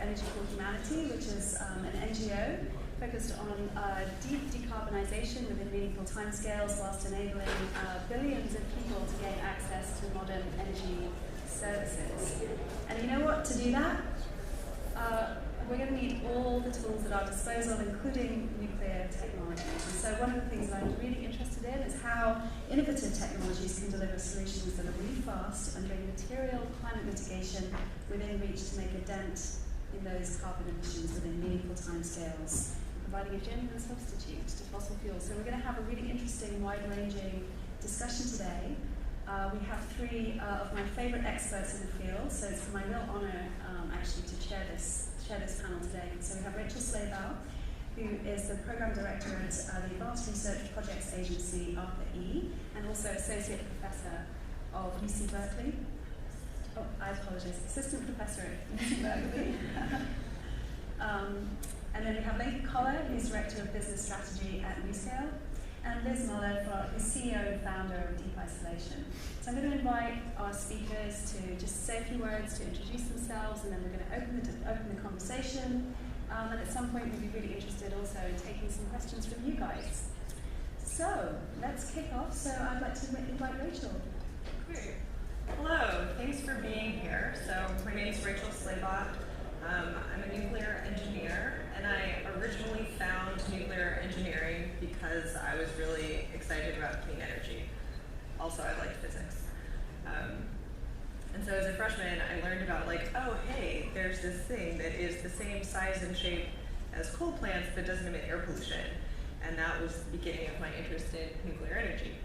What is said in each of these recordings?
Energy for Humanity, which is an NGO focused on deep decarbonisation within meaningful timescales whilst enabling billions of people to gain access to modern energy services. And you know what? To do that, we're going to need all the tools at our disposal, including nuclear technologies. And so one of the things that I'm really interested in is how innovative technologies can deliver solutions that are really fast and bring material climate mitigation within reach to make a dent in those carbon emissions within meaningful timescales, providing a genuine substitute to fossil fuels. So we're going to have a really interesting, wide-ranging discussion today. We have three of my favourite experts in the field, so it's my real honour actually to chair this panel today. So we have Rachel Slabow, who is the Programme Director at the Advanced Research Projects Agency, ARPA-E, and also Associate Professor of UC Berkeley. Oh, I apologise, Assistant Professor at UC Berkeley. And then we have Lincoln Collar, who's Director of Business Strategy at Municipal, and Liz Muller, who's CEO and founder of Deep Isolation. So I'm going to invite our speakers to just say a few words to introduce themselves, and then we're going to open the conversation. And at some point, we'd be really interested also in taking some questions from you guys. So let's kick off. So I'd like to invite Rachel. Great. Hello. Thanks for being here. So my name is Rachel Slabow. I'm a nuclear engineer, and I originally found nuclear engineering because I was really excited about clean energy. Also, I liked physics. And so as a freshman, I learned about oh, hey, there's this thing that is the same size and shape as coal plants but doesn't emit air pollution. And that was the beginning of my interest in nuclear energy.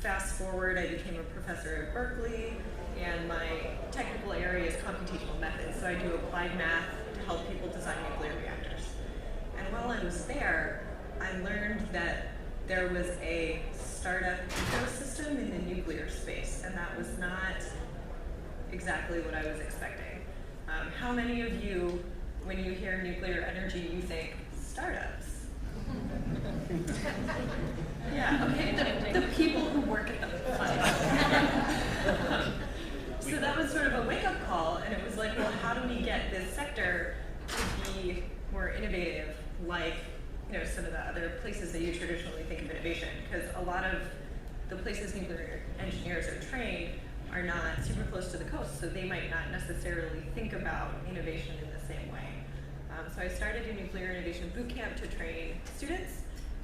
Fast forward, I became a professor at Berkeley, and my technical area is computational methods, so I do applied math to help people design nuclear reactors. And while I was there, I learned that there was a startup ecosystem in the nuclear space, and that was not exactly what I was expecting. How many of you, when you hear nuclear energy, you think startups? Yeah, okay, the people who work at the plant. So that was sort of a wake-up call, and it was like, well, how do we get this sector to be more innovative, like some of the other places that you traditionally think of innovation? Because a lot of the places nuclear engineers are trained are not super close to the coast, so they might not necessarily think about innovation in the same way. So I started a nuclear innovation bootcamp to train students,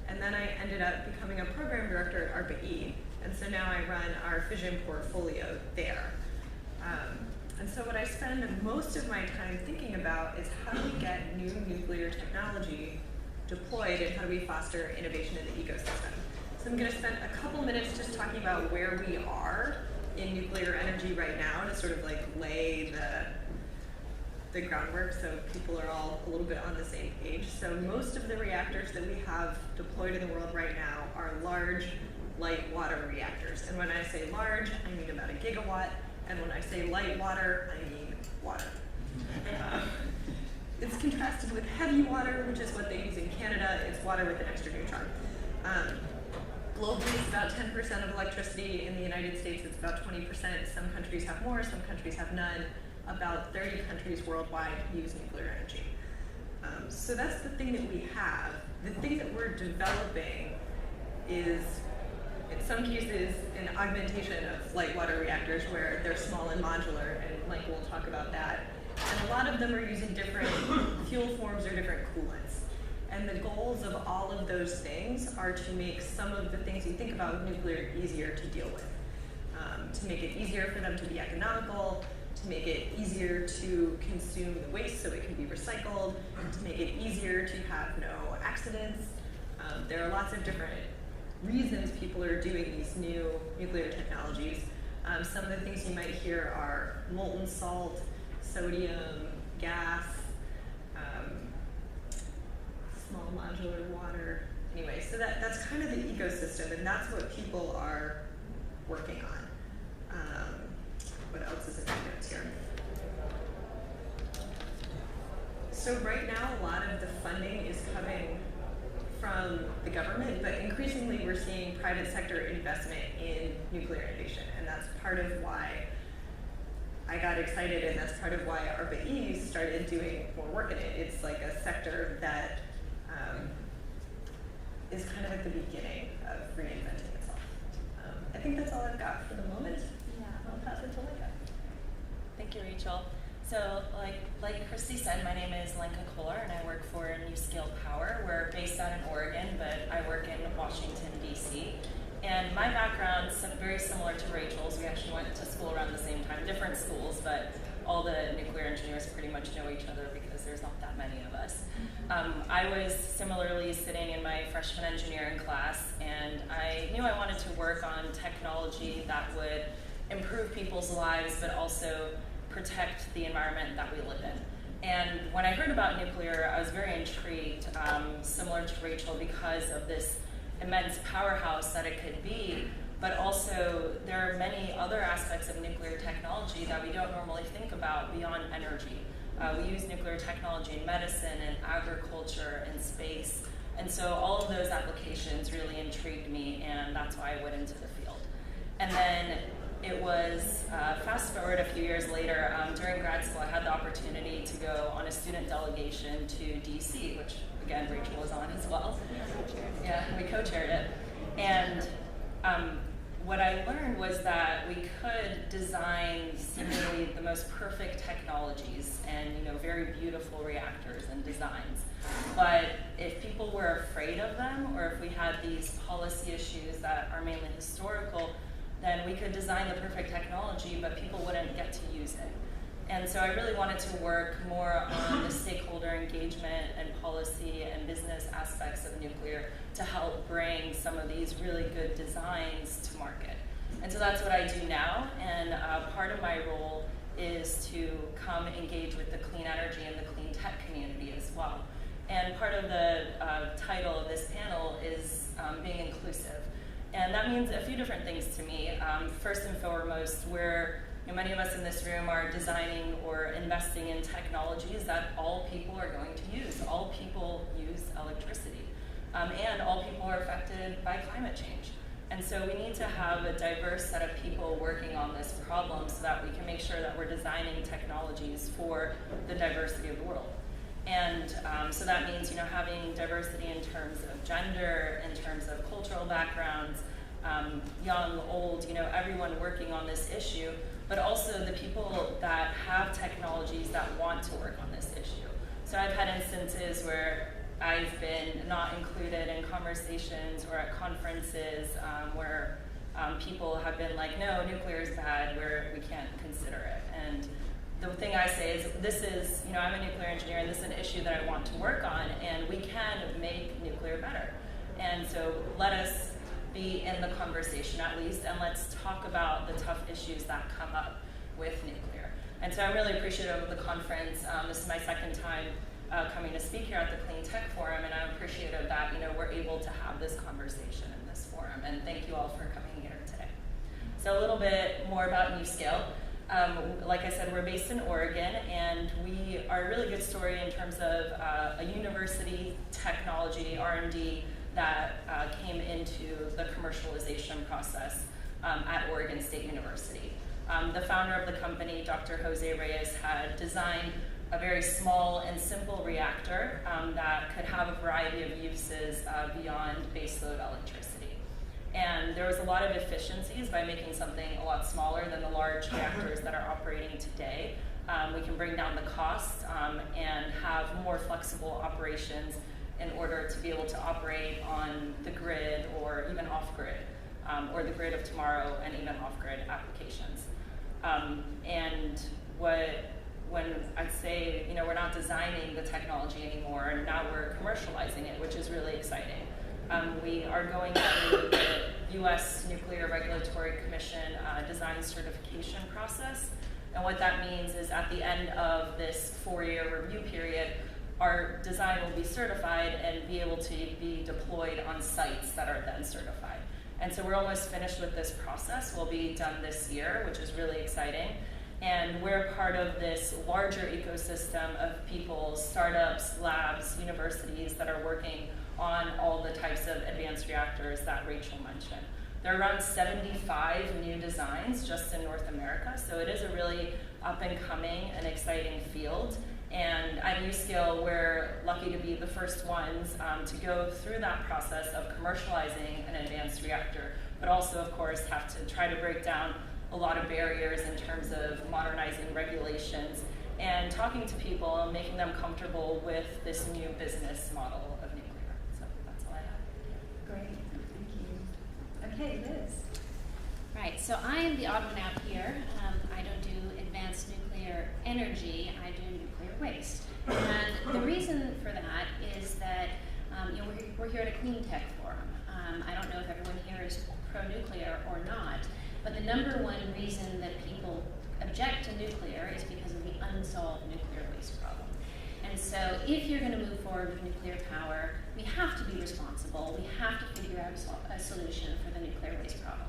and then I ended up becoming a program director at ARPA-E, and so now I run our fission portfolio there. And so what I spend most of my time thinking about is how do we get new nuclear technology deployed, and how do we foster innovation in the ecosystem. So I'm going to spend a couple minutes just talking about where we are in nuclear energy right now to sort of lay the groundwork so people are all a little bit on the same page. So most of the reactors that we have deployed in the world right now are large, light water reactors. And when I say large, I mean about 1 gigawatt. And when I say light water, I mean water. It's contrasted with heavy water, which is what they use in Canada. It's water with an extra neutron. Globally, it's about 10% of electricity. In the United States, it's about 20%. Some countries have more, some countries have none. About 30 countries worldwide use nuclear energy. So that's the thing that we have. The thing that we're developing is, in some cases, an augmentation of light water reactors where they're small and modular, and we'll talk about that. And a lot of them are using different fuel forms or different coolants. And the goals of all of those things are to make some of the things you think about with nuclear easier to deal with. To make it easier for them to be economical, to make it easier to consume the waste so it can be recycled, to make it easier to have no accidents. There are lots of different reasons people are doing these new nuclear technologies. Some of the things you might hear are molten salt, sodium, gas, small modular water. Anyway, so that's kind of the ecosystem, and that's what people are working on. What else is in my notes here? So right now, a lot of the funding is coming from the government, but increasingly we're seeing private sector investment in nuclear innovation, and that's part of why I got excited, and that's part of why ARPA-E started doing more work in it. It's like a sector that is kind of at the beginning of reinventing itself. I think that's all I've got for the moment. Yeah. I'll pass it to Lenka. Thank you, Rachel. So, like Christy said, my name is Lenka Kohler, and I work for NewScale Power. We're based out in Oregon, but I work in Washington, D.C. And my background's very similar to Rachel's. We actually went to school around the same time, different schools, but all the nuclear engineers pretty much know each other because there's not that many of us. I was similarly sitting in my freshman engineering class, and I knew I wanted to work on technology that would improve people's lives, but also protect the environment that we live in. And when I heard about nuclear, I was very intrigued, similar to Rachel, because of this immense powerhouse that it could be, but also there are many other aspects of nuclear technology that we don't normally think about beyond energy. We use nuclear technology in medicine and agriculture and space, and so all of those applications really intrigued me, and that's why I went into the field. And then it was, fast forward a few years later, during grad school I had the opportunity to go on a student delegation to DC, which again Rachel was on as well. Yeah, we co-chaired it. And what I learned was that we could design seemingly the most perfect technologies and very beautiful reactors and designs. But if people were afraid of them, or if we had these policy issues that are mainly historical, then we could design the perfect technology, but people wouldn't get to use it. And so I really wanted to work more on the stakeholder engagement and policy and business aspects of nuclear to help bring some of these really good designs to market. And so that's what I do now, and part of my role is to come engage with the clean energy and the clean tech community as well. And part of the title of this panel is being inclusive. And that means a few different things to me. First and foremost, many of us in this room are designing or investing in technologies that all people are going to use. All people use electricity, and all people are affected by climate change. And so we need to have a diverse set of people working on this problem so that we can make sure that we're designing technologies for the diversity of the world. And so that means, having diversity in terms of gender, in terms of cultural backgrounds, young, old, everyone working on this issue, but also the people that have technologies that want to work on this issue. So I've had instances where I've been not included in conversations or at conferences where people have been like, no, nuclear is bad, we can't consider it. And the thing I say is, I'm a nuclear engineer, and this is an issue that I want to work on, and we can make nuclear better. And so let us be in the conversation at least, and let's talk about the tough issues that come up with nuclear. And so I'm really appreciative of the conference. This is my second time coming to speak here at the Cleantech Forum, and I'm appreciative that we're able to have this conversation in this forum. And thank you all for coming here today. So a little bit more about NewScale. Like I said, we're based in Oregon, and we are a really good story in terms of a university technology, R&D, that came into the commercialization process at Oregon State University. The founder of the company, Dr. Jose Reyes, had designed a very small and simple reactor that could have a variety of uses beyond baseload electricity. And there was a lot of efficiencies by making something a lot smaller than the large reactors that are operating today. We can bring down the cost and have more flexible operations in order to be able to operate on the grid or even off-grid, or the grid of tomorrow and even off-grid applications. And when I'd say, we're not designing the technology anymore, and now we're commercializing it, which is really exciting. We are going through the U.S. Nuclear Regulatory Commission design certification process. And what that means is at the end of this 4-year review period, our design will be certified and be able to be deployed on sites that are then certified. And so we're almost finished with this process. We'll be done this year, which is really exciting. And we're part of this larger ecosystem of people, startups, labs, universities that are working on all the types of advanced reactors that Rachel mentioned. There are around 75 new designs just in North America, so it is a really up and coming and exciting field. And at Uscale, we're lucky to be the first ones to go through that process of commercializing an advanced reactor, but also, of course, have to try to break down a lot of barriers in terms of modernizing regulations and talking to people and making them comfortable with this new business model of nuclear. So that's all I have. Great, thank you. Okay, Liz. Right, so I am the odd one out here. I don't do advanced nuclear energy, I do nuclear waste. And the reason for that is that we're here at a Cleantech Forum. I don't know if everyone here is pro-nuclear or not, but the number one reason that people object to nuclear is because of the unsolved nuclear waste problem. And so if you're going to move forward with nuclear power, we have to be responsible. We have to figure out a solution for the nuclear waste problem.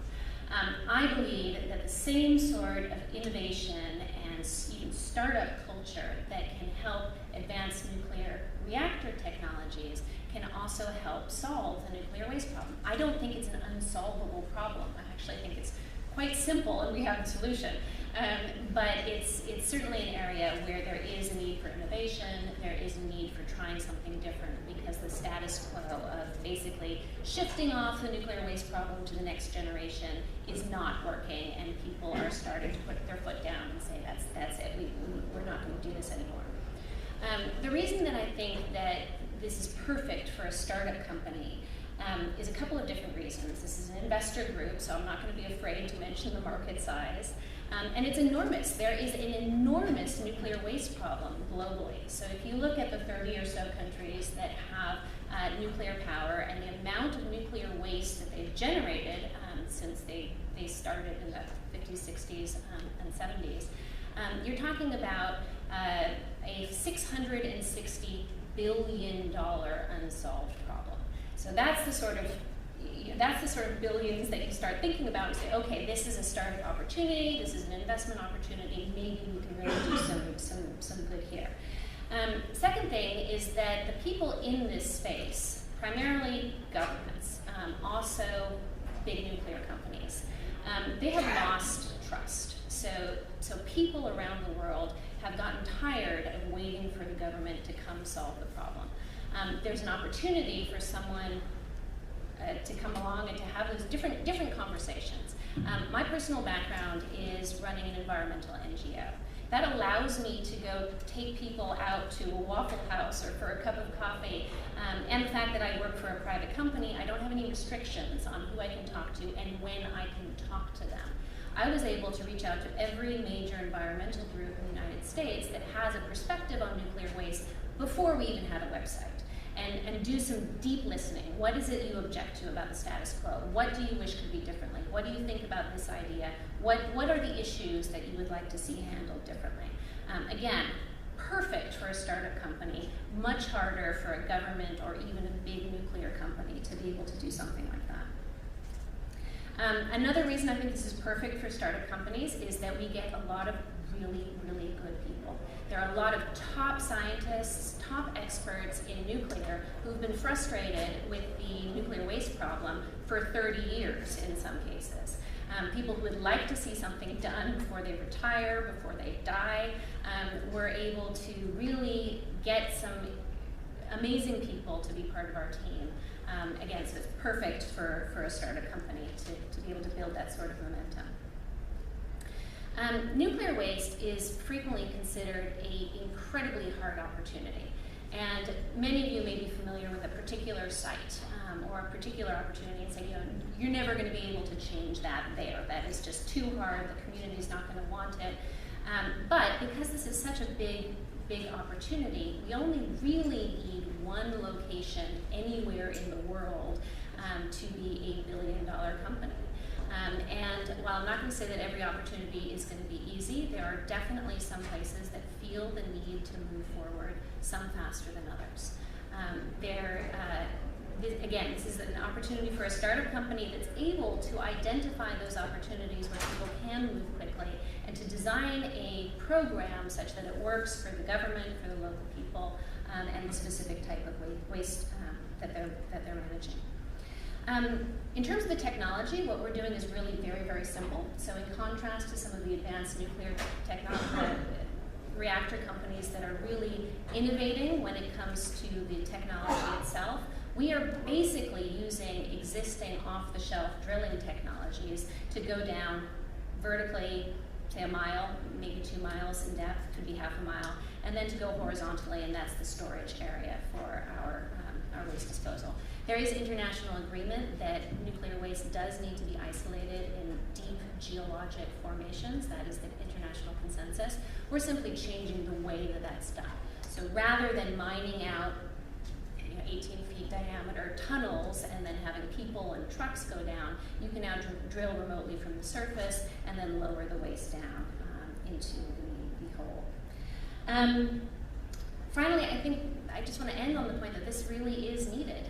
I believe that the same sort of innovation and even startup culture that can help advance nuclear reactor technologies can also help solve the nuclear waste problem. I don't think it's an unsolvable problem. I actually think it's quite simple and we have a solution. But it's certainly an area where there is a need for innovation, there is a need for trying something different, because the status quo of basically shifting off the nuclear waste problem to the next generation is not working, and people are starting to put their foot down and say, that's it, we're not going to do this anymore. The reason that I think that this is perfect for a startup company is a couple of different reasons. This is an investor group, so I'm not going to be afraid to mention the market size. And it's enormous. There is an enormous nuclear waste problem globally. So if you look at the 30 or so countries that have nuclear power and the amount of nuclear waste that they've generated since they started in the 50s, 60s, and 70s, you're talking about a $660 billion unsolved problem. So that's the sort of billions that you start thinking about and say, okay, this is a startup opportunity, this is an investment opportunity, maybe we can really do some good here. Second thing is that the people in this space, primarily governments, also big nuclear companies, they have lost trust. So people around the world have gotten tired of waiting for the government to come solve the problem. There's an opportunity for someone to come along and to have those different conversations. My personal background is running an environmental NGO. That allows me to go take people out to a Waffle House or for a cup of coffee, and the fact that I work for a private company, I don't have any restrictions on who I can talk to and when I can talk to them. I was able to reach out to every major environmental group in the United States that has a perspective on nuclear waste before we even had a website. And do some deep listening. What is it you object to about the status quo? What do you wish could be differently? What do you think about this idea? What are the issues that you would like to see handled differently? Again, perfect for a startup company, much harder for a government or even a big nuclear company to be able to do something like that. Another reason I think this is perfect for startup companies is that we get a lot of really, really good people. There are a lot of top scientists, top experts in nuclear who've been frustrated with the nuclear waste problem for 30 years in some cases. People who would like to see something done before they retire, before they die. We're able to really get some amazing people to be part of our team. Again, so it's perfect for a startup company to be able to build that sort of momentum. Nuclear waste is frequently considered an incredibly hard opportunity. And many of you may be familiar with a particular site or a particular opportunity and say, you're never going to be able to change that there. That is just too hard. The community's not going to want it. But because this is such a big opportunity, we only really need one location anywhere in the world to be a billion-dollar company. And while I'm not going to say that every opportunity is going to be easy, there are definitely some places that feel the need to move forward, some faster than others. Again, this is an opportunity for a startup company that's able to identify those opportunities where people can move quickly and to design a program such that it works for the government, for the local people, and the specific type of waste that they're managing. In terms of the technology, what we're doing is really very, very simple. So in contrast to some of the advanced nuclear reactor companies that are really innovating when it comes to the technology itself. We are basically using existing off-the-shelf drilling technologies to go down vertically, say a mile, maybe 2 miles in depth, could be half a mile, and then to go horizontally, and that's the storage area for our waste disposal. There is international agreement that nuclear waste does need to be isolated in deep geologic formations. That is the international consensus. We're simply changing the way that that's done. So rather than mining out 18 feet diameter tunnels and then having people and trucks go down, you can now drill remotely from the surface and then lower the waste down into the hole. Finally, I think I just want to end on the point that this really is needed.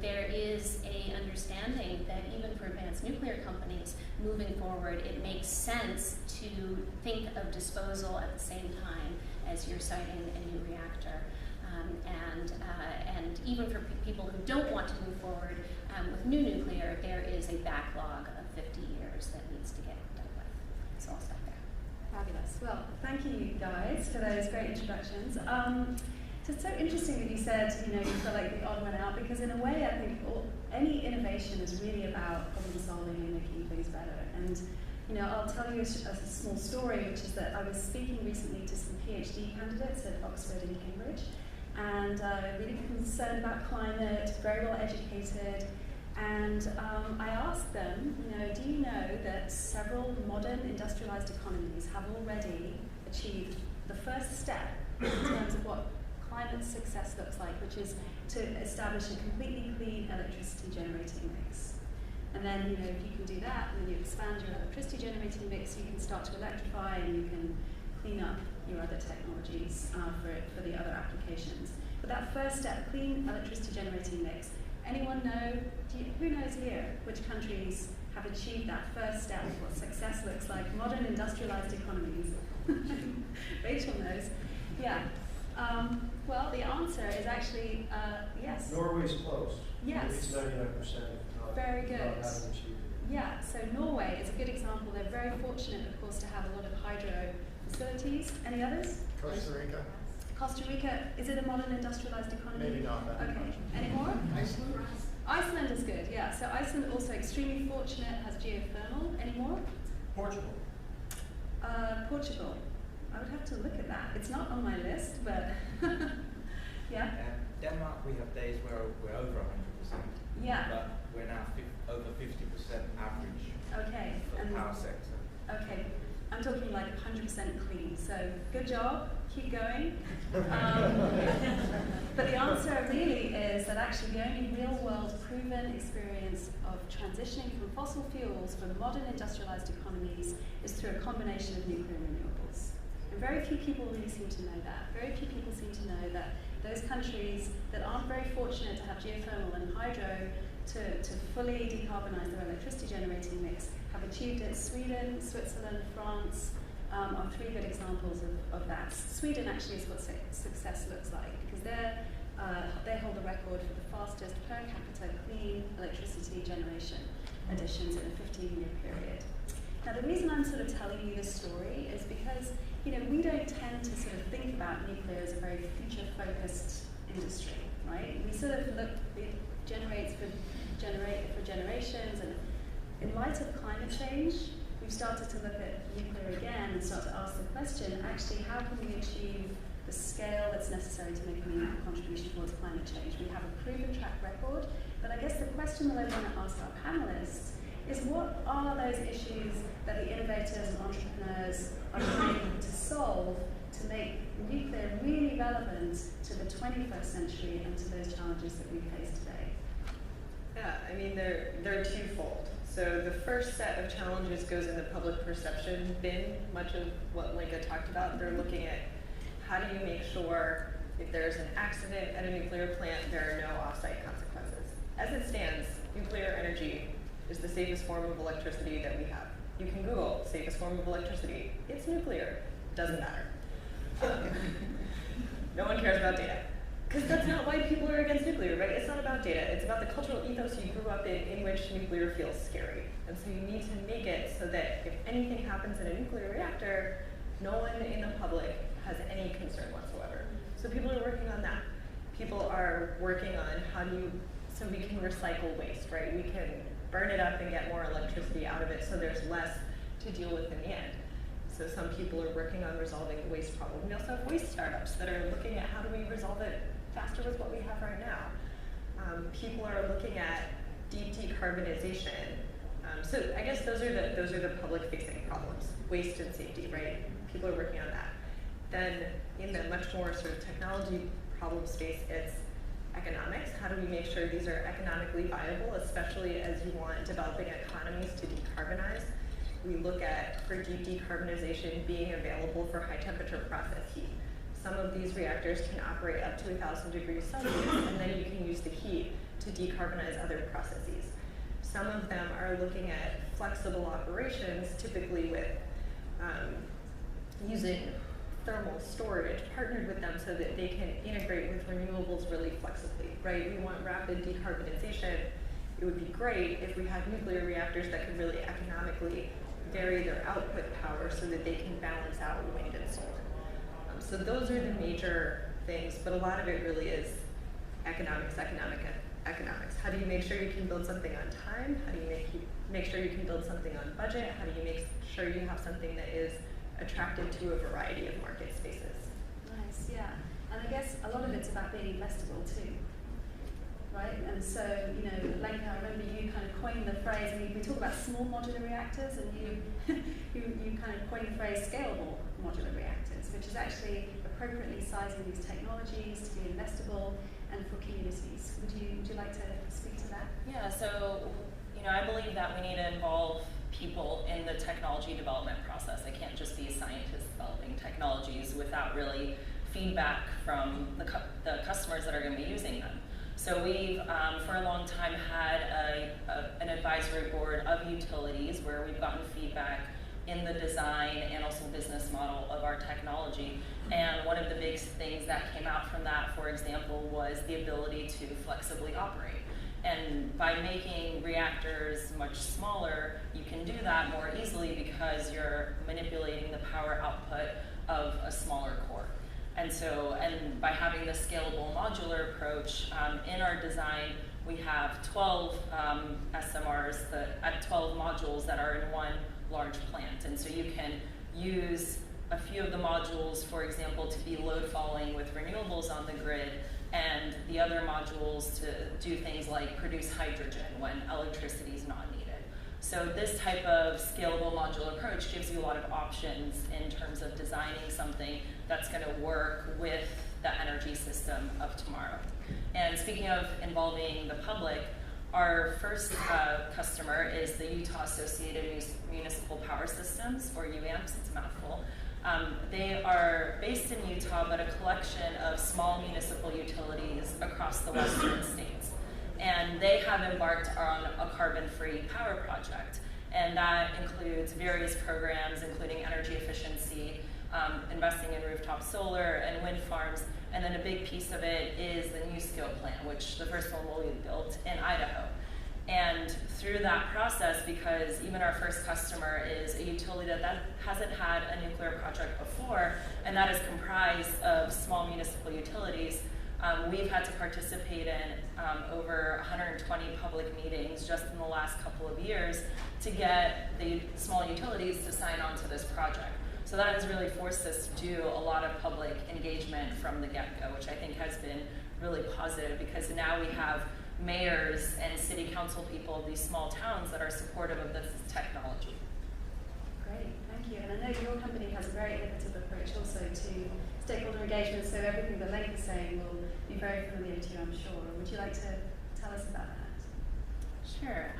There is a understanding that even for advanced nuclear companies moving forward, it makes sense to think of disposal at the same time as you're siting a new reactor. And even for people who don't want to move forward with new nuclear, there is a backlog of 50 years that needs to get dealt with. So I'll stop there. Fabulous. Well, thank you guys for those great introductions. It's so interesting that you said, you feel like the odd one out, because in a way I think any innovation is really about problem solving and making things better. And I'll tell you a small story, which is that I was speaking recently to some PhD candidates at Oxford and Cambridge, and really concerned about climate, very well educated. And I asked them, do you know that several modern industrialized economies have already achieved the first step in terms of what climate success looks like, which is to establish a completely clean electricity generating mix. And then, if you can do that, and then you expand your electricity generating mix, you can start to electrify and you can clean up your other technologies for the other applications. But that first step, clean electricity generating mix, anyone know, who knows here, which countries have achieved that first step, what success looks like, modern industrialized economies? Rachel knows. Yeah. Well, the answer is actually yes. Norway's close. Yes. It's 99%. Very good. Not having achieved it. Yeah, so Norway is a good example. They're very fortunate, of course, to have a lot of hydro facilities. Any others? Costa Rica. Costa Rica, is it a modern industrialized economy? Maybe not that Okay. much. Any more? Iceland. Iceland is good, yeah. So Iceland also extremely fortunate, has geothermal. Any more? Portugal. Portugal. I would have to look at that. It's not on my list, but yeah. Denmark, we have days where we're over 100%. Yeah. But we're now over 50% average Okay. for the power sector. Okay. I'm talking like 100% clean. So good job. Keep going. But the answer really is that actually the only real-world proven experience of transitioning from fossil fuels for modern industrialized economies is through a combination of nuclear and renewables. And very few people really seem to know that. Very few people seem to know that those countries that aren't very fortunate to have geothermal and hydro to fully decarbonize their electricity generating mix have achieved it. Sweden, Switzerland, France are three good examples of that. Sweden actually is what success looks like, because they hold the record for the fastest per capita clean electricity generation additions in a 15-year period. Now the reason I'm sort of telling you this story is because we don't tend to sort of think about nuclear as a very future-focused industry, right? We sort of look, it generates for generations, and in light of climate change, we've started to look at nuclear again and start to ask the question, actually, how can we achieve the scale that's necessary to make a meaningful contribution towards climate change? We have a proven track record, but I guess the question that I want to ask our panelists is, what are those issues that the innovators and entrepreneurs are trying to solve to make nuclear really relevant to the 21st century and to those challenges that we face today? Yeah, I mean, they're twofold. So the first set of challenges goes in the public perception bin, much of what Lenka talked about. They're looking at how do you make sure if there's an accident at a nuclear plant, there are no off-site consequences. As it stands, nuclear energy is the safest form of electricity that we have. You can Google safest form of electricity. It's nuclear. Doesn't matter. No one cares about data. Because that's not why people are against nuclear, right? It's not about data. It's about the cultural ethos you grew up in which nuclear feels scary. And so you need to make it so that if anything happens in a nuclear reactor, no one in the public has any concern whatsoever. So people are working on that. People are working on so we can recycle waste, right? We can burn it up and get more electricity out of it so there's less to deal with in the end. So some people are working on resolving the waste problem. We also have waste startups that are looking at how do we resolve it faster with what we have right now. People are looking at deep decarbonization. So I guess those are the public-facing problems, waste and safety, right? People are working on that. Then in the much more sort of technology problem space, it's economics. How do we make sure these are economically viable, especially as you want developing economies to decarbonize? We look at, for deep decarbonization, being available for high temperature process heat. Some of these reactors can operate up to 1,000 degrees Celsius, and then you can use the heat to decarbonize other processes. Some of them are looking at flexible operations, typically with using thermal storage partnered with them so that they can integrate with renewables really flexibly, right? We want rapid decarbonization. It would be great if we had nuclear reactors that could really economically vary their output power so that they can balance out wind and solar. So those are the major things, but a lot of it really is economics. How do you make sure you can build something on time? How do you make sure you can build something on budget? How do you make sure you have something that is attractive to a variety of market spaces? Nice, yeah. And I guess a lot of it's about being investable too, right? And so, you know, Lenka, I remember you kind of coined the phrase, we talk about small modular reactors, and you kind of coined the phrase scalable modular reactors, which is actually appropriately sizing these technologies to be investable and for communities. Would you like to speak to that? Yeah, so, you know, I believe that we need to involve people in the technology development process. It can't just be scientists developing technologies without really feedback from the customers that are going to be using them. So we've, for a long time, had an advisory board of utilities where we've gotten feedback in the design and also business model of our technology. And one of the big things that came out from that, for example, was the ability to flexibly operate. And by making reactors much smaller, you can do that more easily because you're manipulating the power output of a smaller core. And so, and by having the scalable modular approach in our design, we have 12 SMRs, 12 modules that are in one large plant. And so you can use a few of the modules, for example, to be load following with renewables on the grid, and the other modules to do things like produce hydrogen when electricity is not needed. So this type of scalable modular approach gives you a lot of options in terms of designing something that's going to work with the energy system of tomorrow. And speaking of involving the public, our first customer is the Utah Associated Municipal Power Systems, or UAMPS, it's a mouthful. They are based in Utah, but a collection of small municipal utilities across the western states. And they have embarked on a carbon-free power project. And that includes various programs, including energy efficiency, investing in rooftop solar and wind farms. And then a big piece of it is the NuScale plant, which the first one will be built in Idaho. And through that process, because even our first customer is a utility that hasn't had a nuclear project before, and that is comprised of small municipal utilities, we've had to participate in over 120 public meetings just in the last couple of years to get the small utilities to sign on to this project. So that has really forced us to do a lot of public engagement from the get-go, which I think has been really positive, because now we have mayors and city council people of these small towns that are supportive of this technology. Great, thank you. And I know your company has a very innovative approach also to stakeholder engagement, so everything that Lenka is saying will be very familiar to you, I'm sure. Would you like to tell us about that? Sure.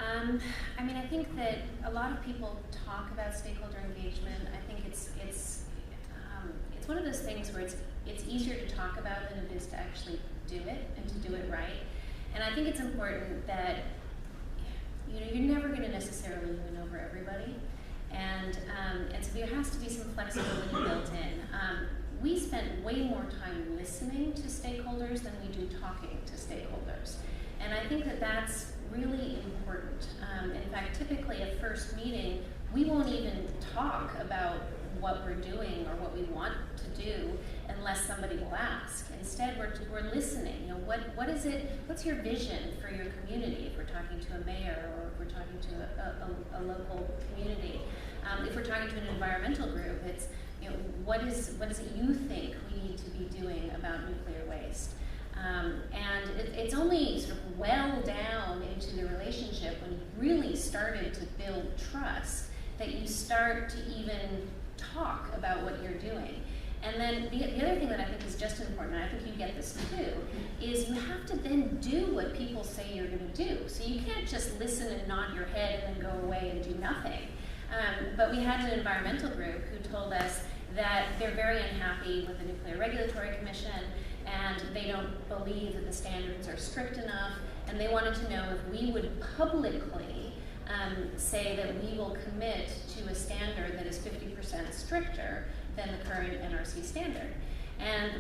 I mean, I think that a lot of people talk about stakeholder engagement. I think it's one of those things where it's easier to talk about than it is to actually do it and to do it right. And I think it's important that you're never going to necessarily win over everybody, and so there has to be some flexibility built in. We spent way more time listening to stakeholders than we do talking to stakeholders, and I think that that's really important. In fact, typically at first meeting, we won't even talk about what we're doing or what we want to do unless somebody will ask. Instead, we're listening. You know, what is it? What's your vision for your community? If we're talking to a mayor or if we're talking to a local community, if we're talking to an environmental group, it's, you know, what is it you think we need to be doing about nuclear waste? And it's only sort of well down into the relationship when you really started to build trust that you start to even talk about what you're doing. And then the other thing that I think is just as important, and I think you get this too, is you have to then do what people say you're going to do. So you can't just listen and nod your head and then go away and do nothing. But we had an environmental group who told us that they're very unhappy with the Nuclear Regulatory Commission, and they don't believe that the standards are strict enough, and they wanted to know if we would publicly say that we will commit to a standard that is 50% stricter than the current NRC standard. And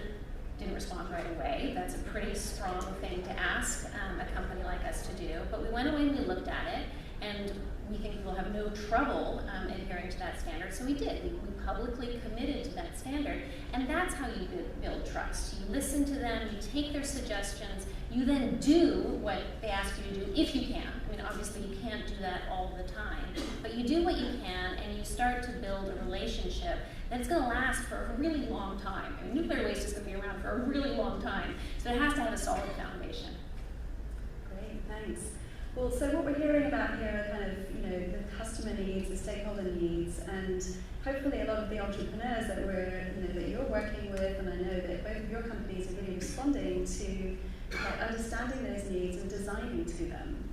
didn't respond right away. That's a pretty strong thing to ask a company like us to do. But we went away and we looked at it, and we think we will have no trouble adhering to that standard. So we did. We publicly committed to that standard. And that's how you build trust. You listen to them, you take their suggestions, you then do what they ask you to do if you can. I mean, obviously you can't do that all the time. But you do what you can, and you start to build a relationship that's going to last for a really long time. I mean, nuclear waste is going to be around for a really long time. So it has to have a solid foundation. Great, thanks. Well, so what we're hearing about here are kind of, you know, the customer needs, the stakeholder needs, and hopefully a lot of the entrepreneurs that that you're working with, and I know that both of your companies are really responding to understanding those needs and designing to them.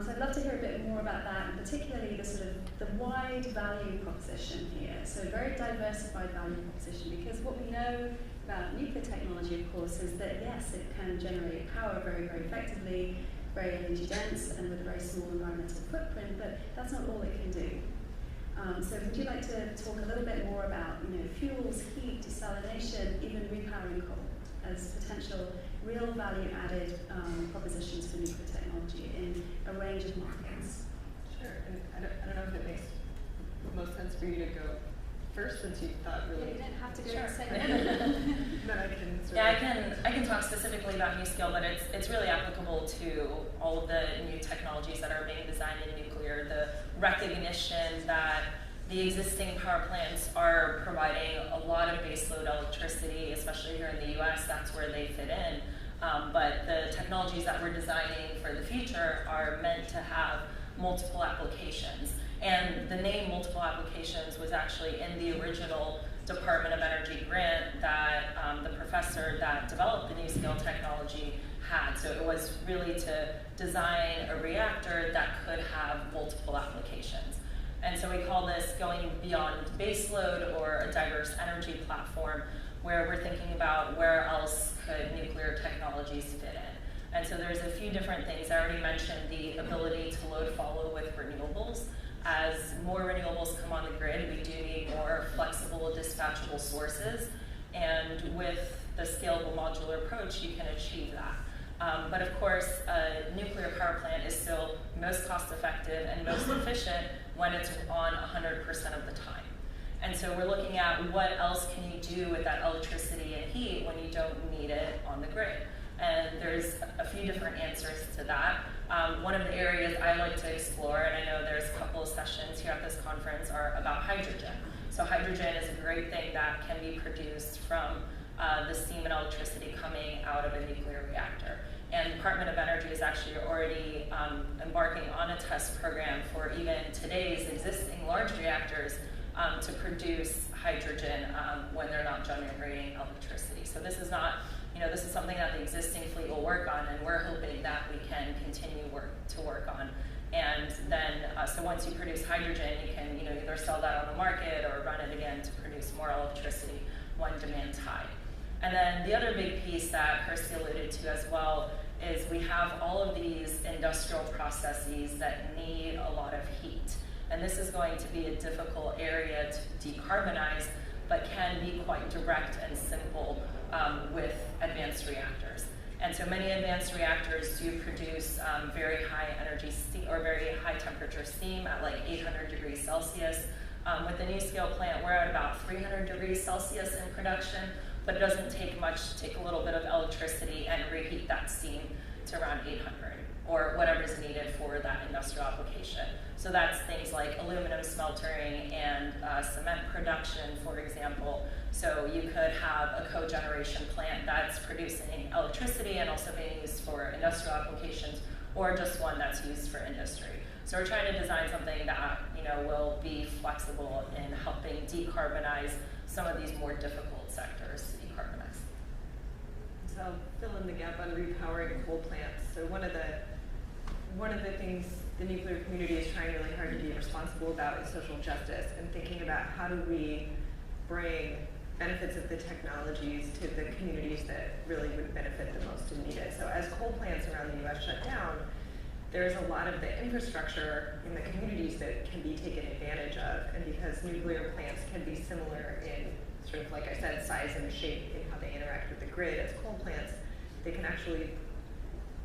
So I'd love to hear a bit more about that, and particularly the sort of the wide value proposition here. So a very diversified value proposition, because what we know about nuclear technology, of course, is that yes, it can generate power very, very effectively, very energy dense, and with a very small environmental footprint, but that's not all it can do. So would you like to talk a little bit more about, you know, fuels, heat, desalination, even repowering coal as potential real value added propositions for nuclear technology in a range of markets? Sure, and I don't know if it makes most sense for you to go first, since you thought really. You don't have to go Sure. second. But I can sort Yeah, I can talk specifically about NuScale, but it's really applicable to all of the new technologies that are being designed in nuclear. The recognition that the existing power plants are providing a lot of baseload electricity, especially here in the US, that's where they fit in. But the technologies that we're designing for the future are meant to have multiple applications. And the name multiple applications was actually in the original Department of Energy grant that the professor that developed the NuScale technology had. So it was really to design a reactor that could have multiple applications. And so we call this going beyond baseload, or a diverse energy platform, where we're thinking about where else could nuclear technologies fit in. And so there's a few different things. I already mentioned the ability to load follow with renewables. As more renewables come on the grid, we do need more flexible, dispatchable sources. And with the scalable modular approach, you can achieve that. But of course, a nuclear power plant is still most cost effective and most efficient when it's on 100% of the time. And so we're looking at what else can you do with that electricity and heat when you don't need it on the grid. And there's a few different answers to that. One of the areas I like to explore, and I know there's a couple of sessions here at this conference, are about hydrogen. So hydrogen is a great thing that can be produced from the steam and electricity coming out of a nuclear reactor. And the Department of Energy is actually already embarking on a test program for even today's existing large reactors to produce hydrogen when they're not generating electricity. So this is not, this is something that the existing fleet will work on, and we're hoping that we can continue to work on. And then, so once you produce hydrogen, you can either sell that on the market or run it again to produce more electricity when demand's high. And then the other big piece that Kirsty alluded to as well is we have all of these industrial processes that need a lot of heat. And this is going to be a difficult area to decarbonize, but can be quite direct and simple with advanced reactors. And so many advanced reactors do produce very high energy steam, or very high temperature steam at like 800 degrees Celsius. With the new scale plant, we're at about 300 degrees Celsius in production, but it doesn't take much to take a little bit of electricity and reheat that steam to around 800, or whatever is needed for that industrial application. So that's things like aluminum smeltering and cement production, for example. So you could have a cogeneration plant that's producing electricity and also being used for industrial applications, or just one that's used for industry. So we're trying to design something that will be flexible in helping decarbonize some of these more difficult sectors to decarbonize. So I'll fill in the gap on repowering coal plants. So one of the things the nuclear community is trying really hard to be responsible about is social justice, and thinking about how do we bring benefits of the technologies to the communities that really would benefit the most and need it. So as coal plants around the US shut down, there's a lot of the infrastructure in the communities that can be taken advantage of, and because nuclear plants can be similar in sort of, like I said, size and shape in how they interact with the grid as coal plants, they can actually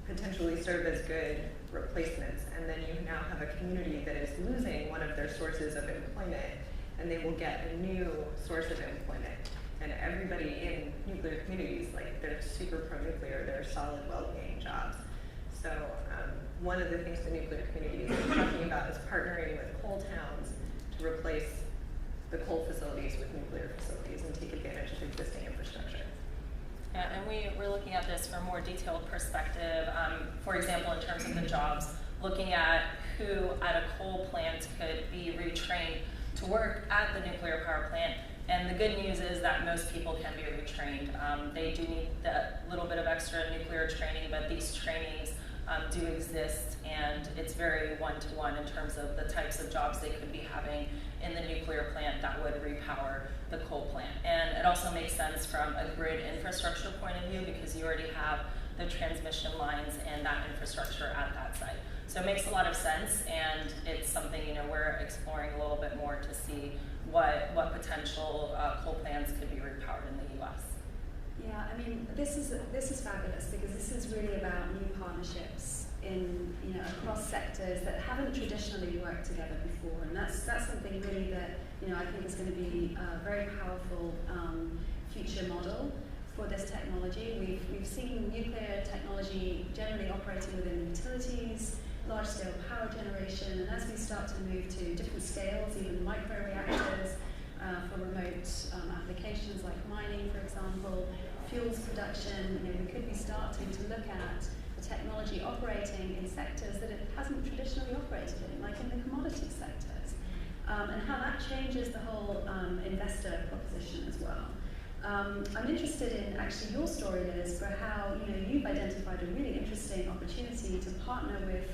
potentially serve as good replacements. And then you now have a community that is losing one of their sources of employment, and they will get a new source of employment. And everybody in nuclear communities, like, they're super pro-nuclear, they're solid, well-paying jobs. So one of the things the nuclear community is talking about is partnering with coal towns to replace the coal facilities with nuclear facilities and take advantage of existing infrastructure. Yeah, and we're looking at this from a more detailed perspective. For example, in terms of the jobs, looking at who at a coal plant could be retrained to work at the nuclear power plant. And the good news is that most people can be retrained. They do need that little bit of extra nuclear training, but these trainings do exist, and it's very one-to-one in terms of the types of jobs they could be having in the nuclear plant that would repower the coal plant. And it also makes sense from a grid infrastructure point of view because you already have the transmission lines and that infrastructure at that site. So it makes a lot of sense, and it's something we're exploring a little bit more to see what potential coal plants could be repowered in the U.S. Yeah, I mean, this is fabulous because this is really about new partnerships in across sectors that haven't traditionally worked together before, and that's something really that I think is going to be a very powerful future model for this technology. We've seen nuclear technology generally operating within utilities, large-scale power generation, and as we start to move to different scales, even micro-reactors for remote applications like mining, for example, fuels production, we could be starting to look at the technology operating in sectors that it hasn't traditionally operated in, like in the commodity sectors, and how that changes the whole investor proposition as well. I'm interested in actually your story, Liz, for how you've identified a really interesting opportunity to partner with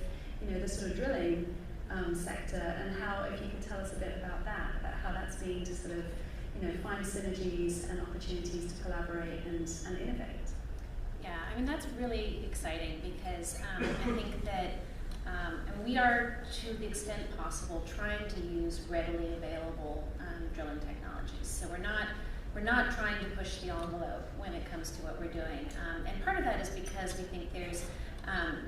the sort of drilling sector, and how, if you could tell us a bit about how that's being to sort of find synergies and opportunities to collaborate and innovate. Yeah, I mean, that's really exciting because I think that and we are, to the extent possible, trying to use readily available drilling technologies. So we're not trying to push the envelope when it comes to what we're doing. And part of that is because we think there's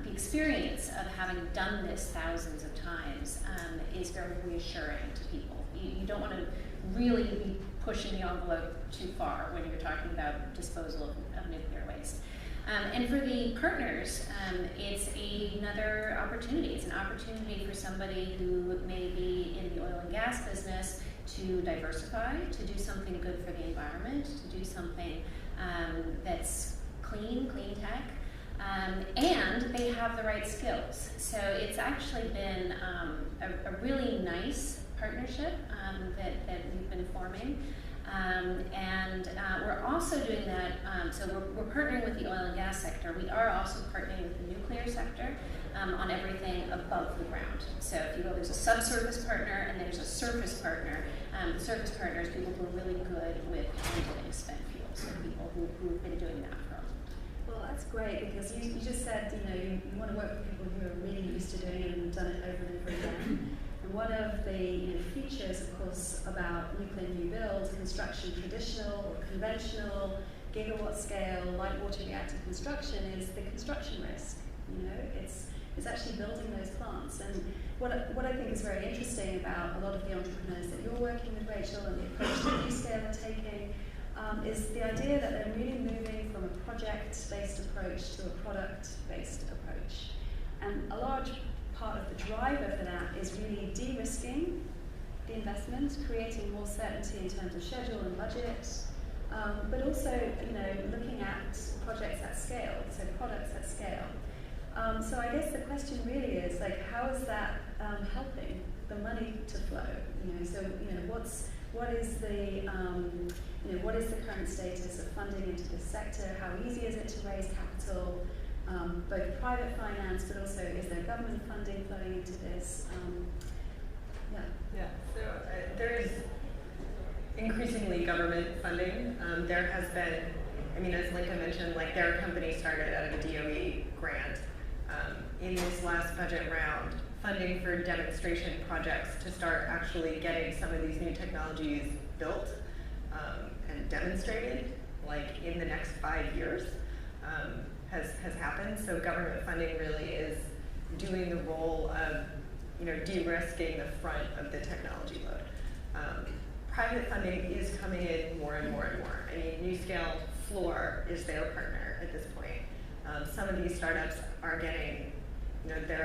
the experience of having done this thousands of times is very reassuring to people. You don't want to really be pushing the envelope too far when you're talking about disposal of nuclear waste. And for the partners, it's another opportunity. It's an opportunity for somebody who may be in the oil and gas business to diversify, to do something good for the environment, to do something that's clean tech, and they have the right skills. So it's actually been a really nice partnership that we've been forming. And we're also doing that, so we're partnering with the oil and gas sector. We are also partnering with the nuclear sector on everything above the ground. So if you will, there's a subsurface partner and there's a surface partner. The surface partner is people who are really good with handling spent fuels, so people who've been doing that for a long time. Well, that's great because you just said you want to work with people who are really used to doing it and done it over and over again. And one of the features, of course, about nuclear new build, construction, traditional or conventional, gigawatt scale, light water reactor construction, is the construction risk. It's actually building those plants. And what I think is very interesting about a lot of the entrepreneurs that you're working with, Rachel, and the approach that Newscale are taking, is the idea that they're really moving from a project-based approach to a product-based approach. And a large part of the driver for that is really de-risking the investment, creating more certainty in terms of schedule and budget, but also, looking at projects at scale, so products at scale. So I guess the question really is, how is that helping the money to flow? What is the current status of funding into this sector? How easy is it to raise capital, both private finance, but also is there government funding flowing into this? So there is increasingly government funding. There has been, as Lincoln mentioned, their company started out of a DOE grant. In this last budget round, funding for demonstration projects to start actually getting some of these new technologies built and demonstrated, in the next 5 years, has happened. So government funding really is doing the role of de-risking the front of the technology load. Private funding is coming in more and more and more. Newscale Floor is their partner at this point. Some of these startups are getting, there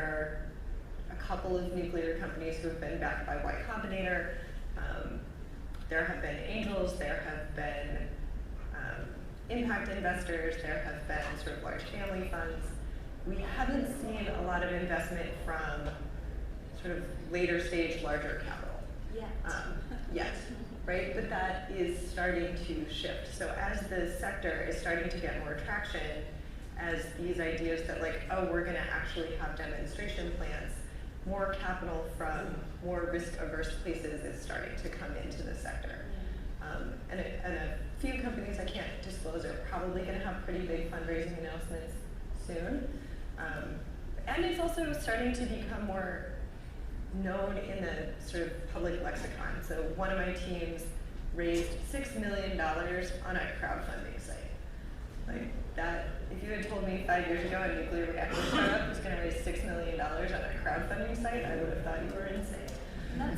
are a couple of nuclear companies who have been backed by Y Combinator. There have been angels, there have been impact investors, there have been sort of large family funds. We haven't seen a lot of investment from sort of later stage, larger capital. Yet, right? But that is starting to shift. So as the sector is starting to get more traction, as these ideas that we're gonna actually have demonstration plants, more capital from more risk-averse places is starting to come into the sector. And a few companies I can't disclose are probably gonna have pretty big fundraising announcements soon. And it's also starting to become more known in the sort of public lexicon. So one of my teams raised $6 million on a crowdfunding site. That, if you had told me 5 years ago a nuclear reactor startup was going to raise $6 million on a crowdfunding site, I would have thought you were insane. And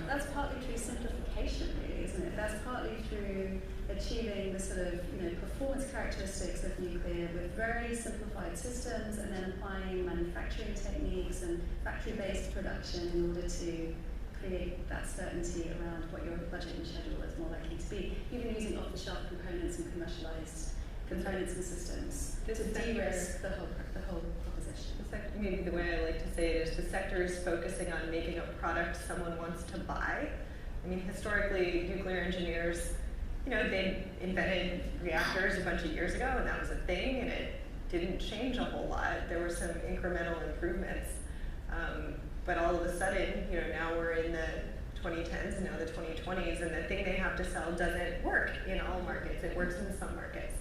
that's partly through simplification, really, isn't it? That's partly through achieving the sort of performance characteristics of nuclear with very simplified systems, and then applying manufacturing techniques and factory-based production in order to create that certainty around what your budget and schedule is more likely to be, even using off-the-shelf components and commercialized components and systems to de-risk the whole proposition. Maybe the way I like to say it is the sector is focusing on making a product someone wants to buy. Historically, nuclear engineers, they invented reactors a bunch of years ago, and that was a thing, and it didn't change a whole lot. There were some incremental improvements, but all of a sudden, now we're in the 2010s, now the 2020s, and the thing they have to sell doesn't work in all markets. It works in some markets.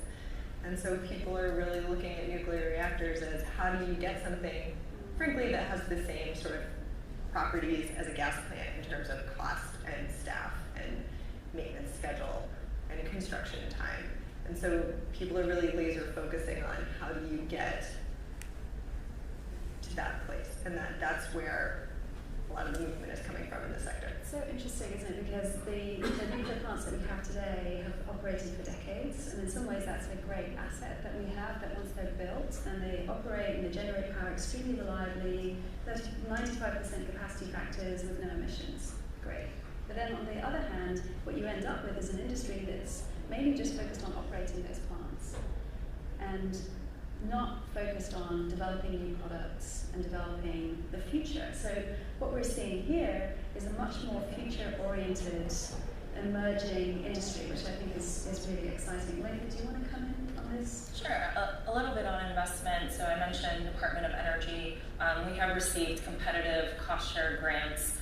And so people are really looking at nuclear reactors as how do you get something, frankly, that has the same sort of properties as a gas plant in terms of cost and staff and maintenance schedule and construction time. And so people are really laser focusing on how do you get to that place. And that's where a lot of the movement is coming from in the sector. It's so interesting, isn't it? Because the nuclear plants that we have today have operated for decades, and in some ways that's a great asset that we have, that once they're built and they operate and they generate power extremely reliably, there's 95% capacity factors with no emissions. Great. But then on the other hand, what you end up with is an industry that's mainly just focused on operating those plants and not focused on developing new products and developing the future. So what we're seeing here is a much more future-oriented, emerging industry, which I think is really exciting. Lincoln, do you want to come in on this? Sure, a little bit on investment. So I mentioned Department of Energy. We have received competitive cost-share grants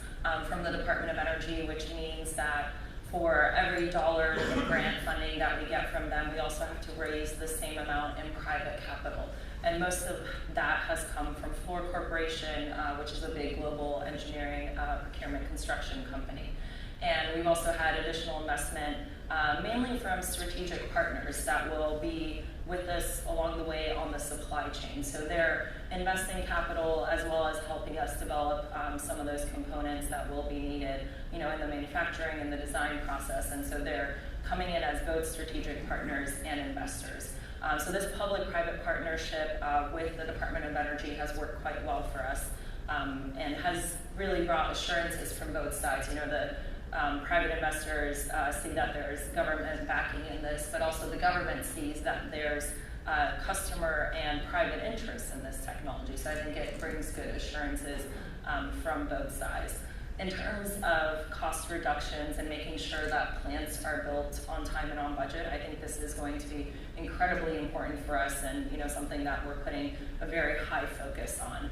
from the Department of Energy, which means that for every dollar in grant funding that we get from them, we also have to raise the same amount in private capital. And most of that has come from Fluor Corporation, which is a big global engineering procurement construction company. And we've also had additional investment, mainly from strategic partners that will be with us along the way on the supply chain. So they're investing capital as well as helping us develop some of those components that will be needed, in the manufacturing and the design process. And so they're coming in as both strategic partners and investors. So this public-private partnership with the Department of Energy has worked quite well for us and has really brought assurances from both sides. The private investors see that there's government backing in this, but also the government sees that there's customer and private interest in this technology. So I think it brings good assurances from both sides. In terms of cost reductions and making sure that plants are built on time and on budget, I think this is going to be incredibly important for us and something that we're putting a very high focus on.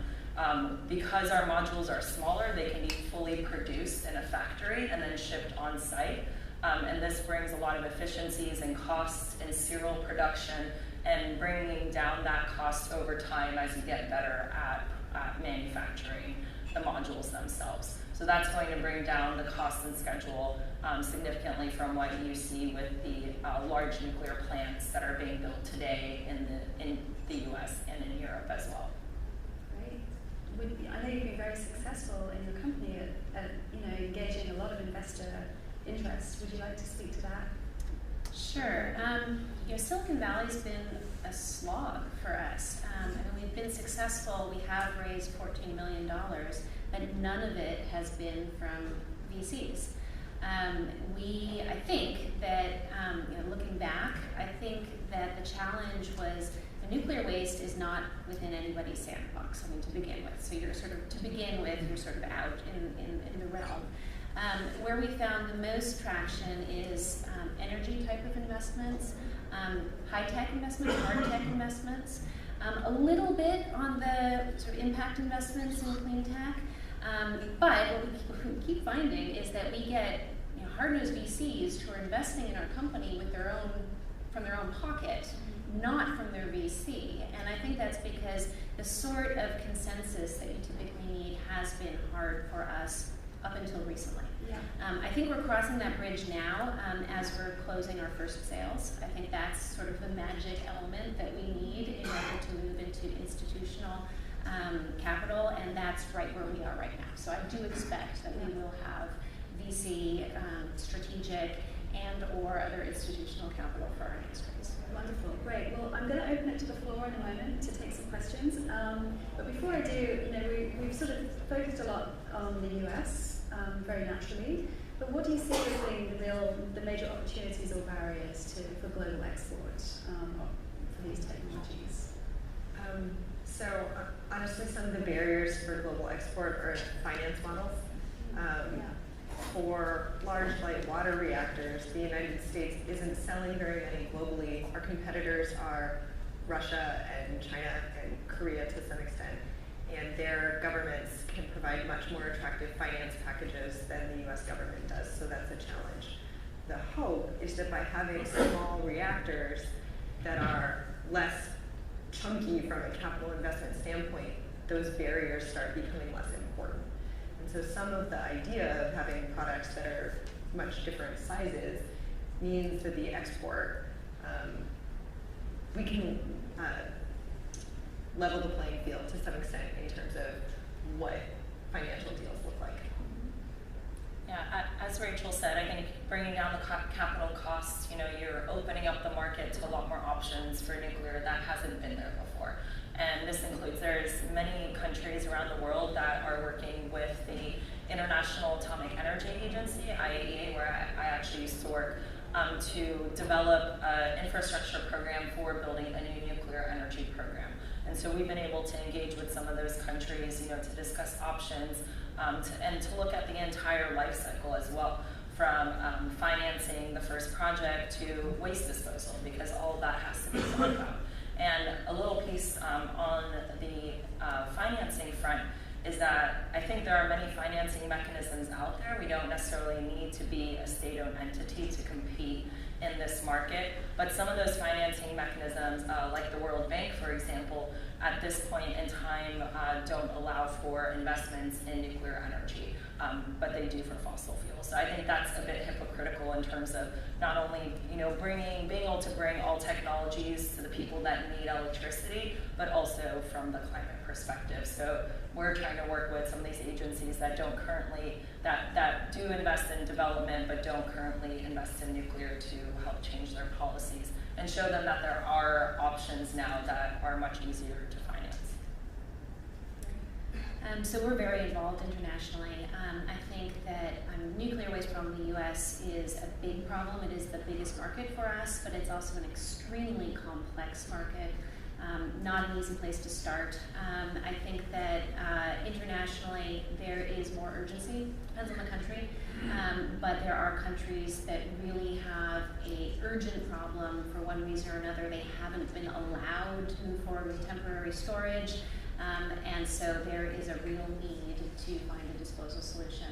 Because our modules are smaller, they can be fully produced in a factory and then shipped on site. And this brings a lot of efficiencies and costs in serial production and bringing down that cost over time as you get better at manufacturing the modules themselves. So that's going to bring down the cost and schedule significantly from what you see with the large nuclear plants that are being built today in the US and in Europe as well. I know you've been very successful in your company at engaging a lot of investor interest. Would you like to speak to that? Sure. Silicon Valley's been a slog for us. We've been successful. We have raised $14 million, but none of it has been from VCs. I think that, looking back, I think that the challenge was nuclear waste is not within anybody's sandbox, to begin with. So you're sort of out in the realm. Where we found the most traction is energy type of investments, high-tech investments, hard-tech investments, a little bit on the sort of impact investments in clean tech. But what we keep finding is that we get hard-nosed VCs who are investing in our company from their own pocket, not from their VC. And I think that's because the sort of consensus that you typically need has been hard for us up until recently. Yeah. I think we're crossing that bridge now as we're closing our first sales. I think that's sort of the magic element that we need in order to move into institutional capital, and that's right where we are right now. So I do expect that we will have VC, strategic, and or other institutional capital for our next raise. Wonderful, great. Well, I'm going to open it to the floor in a moment to take some questions. But before I do, we've sort of focused a lot on the US, very naturally. But what do you see as being the major opportunities or barriers for global export for these technologies? So honestly, some of the barriers for global export are finance models. For large light water reactors, the United States isn't selling very many globally. Our competitors are Russia and China and Korea to some extent, and their governments can provide much more attractive finance packages than the US government does, so that's a challenge. The hope is that by having small reactors that are less chunky from a capital investment standpoint, those barriers start becoming less important. So some of the idea of having products that are much different sizes means that the export, we can level the playing field to some extent in terms of what financial deals look like. Yeah, as Rachel said, I think bringing down the capital costs, you're opening up the market to a lot more options for nuclear that hasn't been there before. And this includes, there's many countries around the world that are working with the International Atomic Energy Agency, IAEA, where I actually used to work, to develop an infrastructure program for building a new nuclear energy program. And so we've been able to engage with some of those countries, to discuss options and to look at the entire life cycle as well, from financing the first project to waste disposal, because all of that has to be thought about. And a little piece on the financing front is that I think there are many financing mechanisms out there. We don't necessarily need to be a state-owned entity to compete in this market, but some of those financing mechanisms, like the World Bank, for example, at this point in time don't allow for investments in nuclear energy. but they do for fossil fuels. So I think that's a bit hypocritical in terms of not only being able to bring all technologies to the people that need electricity, but also from the climate perspective. So we're trying to work with some of these agencies that don't currently, that do invest in development, but don't currently invest in nuclear to help change their policies and show them that there are options now that are much easier to finance. So we're very involved internationally. I think that nuclear waste problem in the U.S. is a big problem. It is the biggest market for us, but it's also an extremely complex market. Not an easy place to start. I think that internationally there is more urgency, depends on the country, but there are countries that really have an urgent problem for one reason or another. They haven't been allowed to move forward with temporary storage, and so there is a real need to find a disposal solution.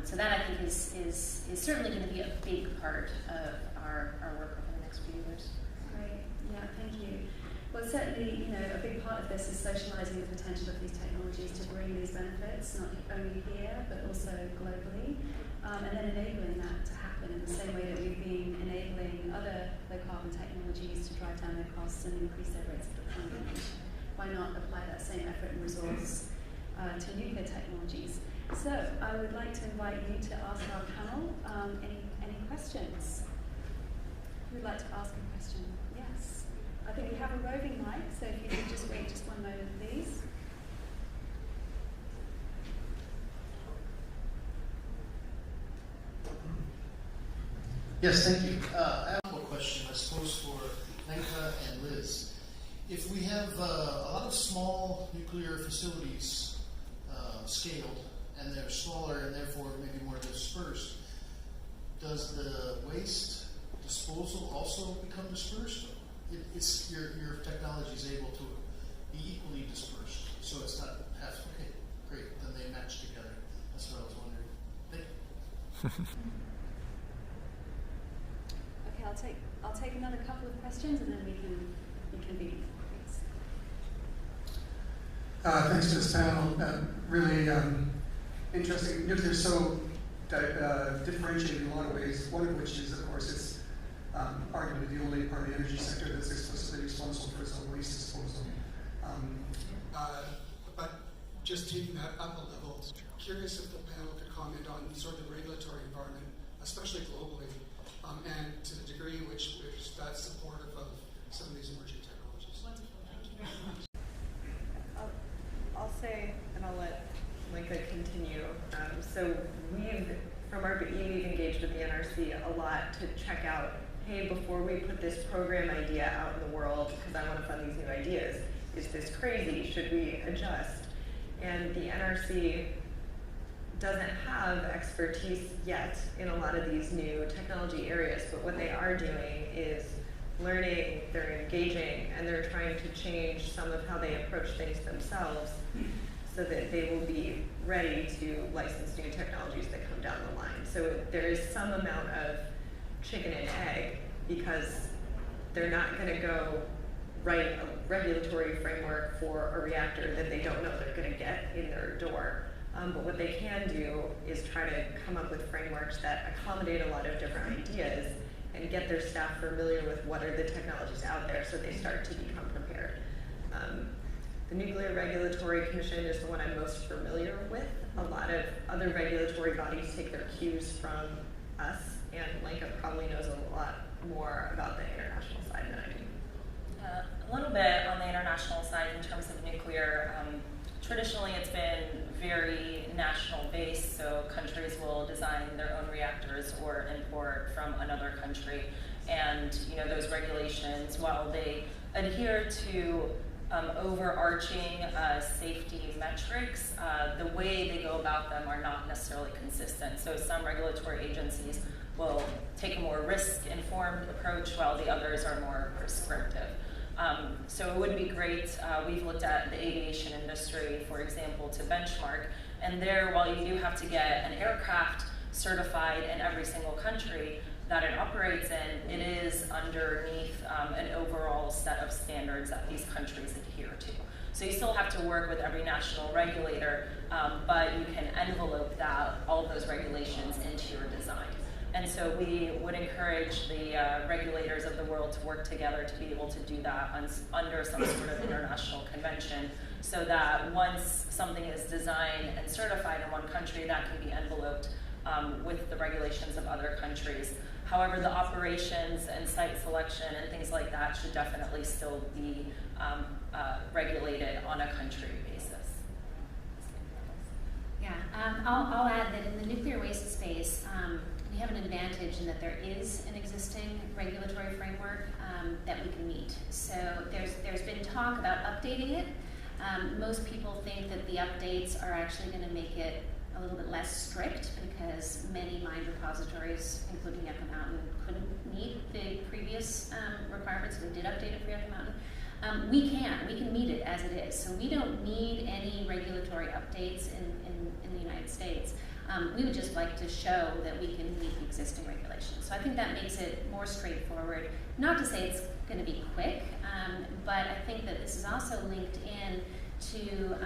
So that I think is certainly going to be a big part of our work over the next few years. Great, yeah, thank you. Well, certainly, a big part of this is socialising the potential of these technologies to bring these benefits, not only here, but also globally, and then enabling that to happen in the same way that we've been enabling other low-carbon technologies to drive down their costs and increase their rates of deployment. Why not apply that same effort and resource to nuclear technologies? So I would like to invite you to ask our panel any questions. Who would like to ask a question? Yes. I think we have a roving mic, so if you could just wait just one moment, please. Yes, thank you. I have a question, I suppose, for Lenka and Liz. If we have a lot of small nuclear facilities scaled, and they're smaller and therefore maybe more dispersed, does the waste disposal also become dispersed? It's your technology is able to be equally dispersed, so it's not half. Okay, great. Then they match together. That's what I was wondering. Thank you. Okay, I'll take another couple of questions, and then we can convene. Thanks to this panel. Really interesting. Nuclear is so differentiated in a lot of ways. One of which is, of course, it's arguably the only part of the energy sector that's explicitly responsible for its own waste disposal. But just taking that up a level, curious if the panel could comment on sort of the regulatory environment, especially globally, and to the degree which that's supportive of some of these emerging technologies. Wonderful, thank you very much. I'll say, and I'll let Lenka continue. So from our BE, we've engaged with the NRC a lot to check out, hey, before we put this program idea out in the world, because I want to fund these new ideas, is this crazy? Should we adjust? And the NRC doesn't have expertise yet in a lot of these new technology areas, but what they are doing is learning, they're engaging, and they're trying to change some of how they approach things themselves so that they will be ready to license new technologies that come down the line. So there is some amount of chicken and egg, because they're not going to go write a regulatory framework for a reactor that they don't know they're going to get in their door. But what they can do is try to come up with frameworks that accommodate a lot of different ideas and get their staff familiar with what are the technologies out there so they start to become prepared. The Nuclear Regulatory Commission is the one I'm most familiar with. A lot of other regulatory bodies take their cues from us, and Lenka probably knows a lot more about the international side than I do. A little bit on the international side in terms of nuclear. Traditionally, it's been very national based, so countries will design their own reactors or import from another country. And those regulations, while they adhere to overarching safety metrics, the way they go about them are not necessarily consistent. So some regulatory agencies will take a more risk-informed approach, while the others are more prescriptive. So it would be great, we've looked at the aviation industry, for example, to benchmark, and there, while you do have to get an aircraft certified in every single country that it operates in, it is underneath an overall set of standards that these countries adhere to. So you still have to work with every national regulator, but you can envelope all of those regulations into your design. And so we would encourage the regulators of the world to work together to be able to do that under some sort of international convention, so that once something is designed and certified in one country, that can be enveloped with the regulations of other countries. However, the operations and site selection and things like that should definitely still be regulated on a country basis. Yeah, I'll add that in the nuclear waste space, we have an advantage in that there is an existing regulatory framework that we can meet. So there's been talk about updating it. Most people think that the updates are actually going to make it a little bit less strict because many mine repositories, including Yucca Mountain, couldn't meet the previous requirements, so we did update it for Yucca Mountain. We can meet it as it is. So we don't need any regulatory updates in the United States. We would just like to show that we can meet the existing regulations. So I think that makes it more straightforward. Not to say it's going to be quick, but I think that this is also linked in to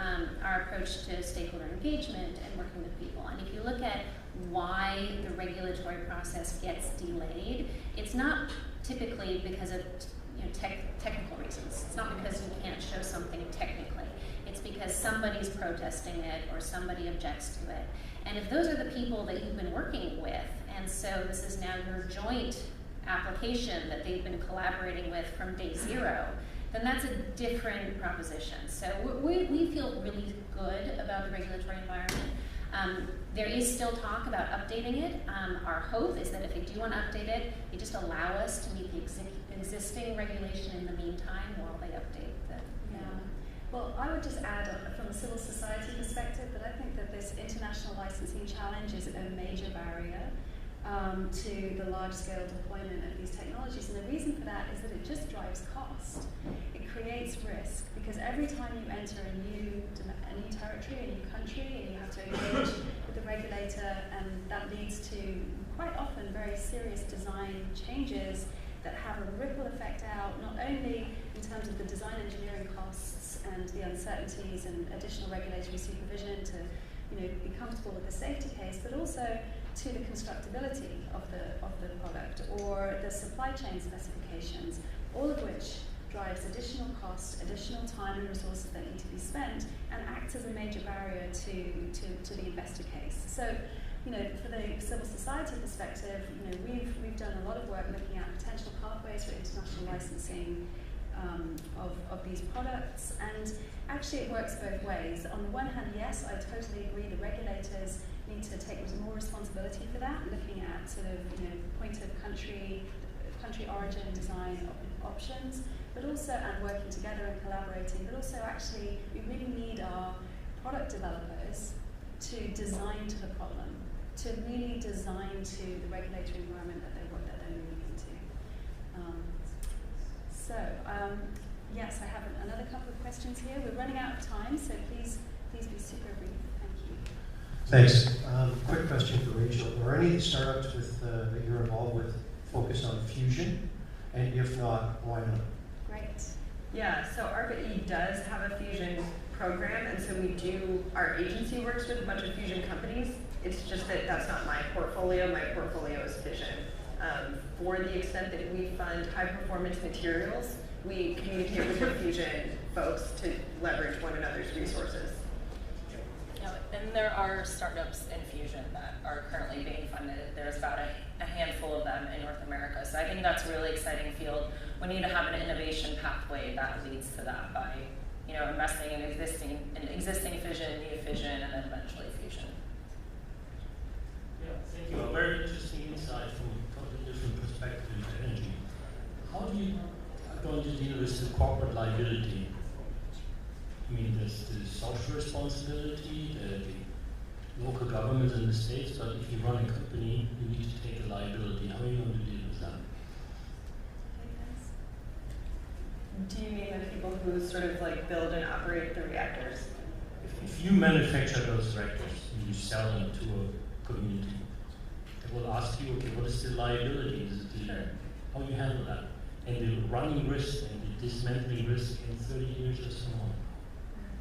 our approach to stakeholder engagement and working with people. And if you look at why the regulatory process gets delayed, it's not typically because of technical reasons. It's not because you can't show something technically. It's because somebody's protesting it or somebody objects to it. And if those are the people that you've been working with, and so this is now your joint application that they've been collaborating with from day zero, then that's a different proposition. So we feel really good about the regulatory environment. There is still talk about updating it. Our hope is that if they do want to update it, they just allow us to meet the existing regulation in the meantime while they update the. Yeah. Well, I would just add from a civil society perspective that I think that this international licensing challenge is a major barrier to the large-scale deployment of these technologies. And the reason for that is that it just drives cost. It creates risk, because every time you enter a new territory, a new country, and you have to engage with the regulator, and that leads to quite often very serious design changes that have a ripple effect out, not only in terms of the design engineering costs and the uncertainties and additional regulatory supervision to be comfortable with the safety case, but also to the constructability of the product or the supply chain specifications, all of which drives additional cost, additional time and resources that need to be spent, and acts as a major barrier to the investor case. So, for the civil society perspective, we've done a lot of work looking at potential pathways for international licensing of these products, and actually it works both ways. On the one hand, yes, I totally agree, the regulators need to take more responsibility for that, looking at sort of point of country origin design options, but also, and working together and collaborating, but also actually we really need our product developers to design to the problem, to really design to the regulatory environment that they're moving into. Yes, I have another couple of questions here. We're running out of time, so please be super brief. Thank you. Thanks. Quick question for Rachel. Are any startups that you're involved with focused on fusion? And if not, why not? Great. Yeah, so ARPA-E does have a fusion program, and so our agency works with a bunch of fusion companies. It's just that that's not my portfolio. My portfolio is fission. For the extent that we fund high performance materials, we communicate with the fusion folks to leverage one another's resources. And there are startups in fusion that are currently being funded. There's about a handful of them in North America. So I think that's a really exciting field. We need to have an innovation pathway that leads to that by investing in existing fission, new fission, and then eventually fusion. Yeah, thank you. A very interesting insight from a totally different perspective to energy. How do you going to deal with the corporate liability? I mean, there's the social responsibility, the local governments in the states, but if you run a company, you need to take a liability. How are you going to deal with that? Do you mean the people who sort of build and operate the reactors? If you manufacture those reactors and you sell them to a community, they will ask you, okay, what is the liability? Is it how you handle that? And the running risk and the dismantling risk in 30 years or so on.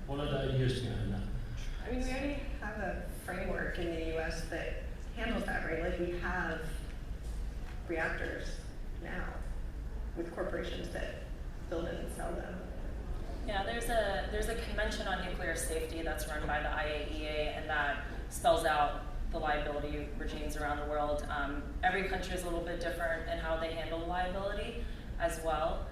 What are the ideas behind that? I mean, we already have a framework in the US that handles that, right? Like, we have reactors now with corporations that build and sell them. Yeah, there's a convention on nuclear safety that's run by the IAEA, and that spells out the liability regimes around the world. Every country is a little bit different in how they handle liability as well.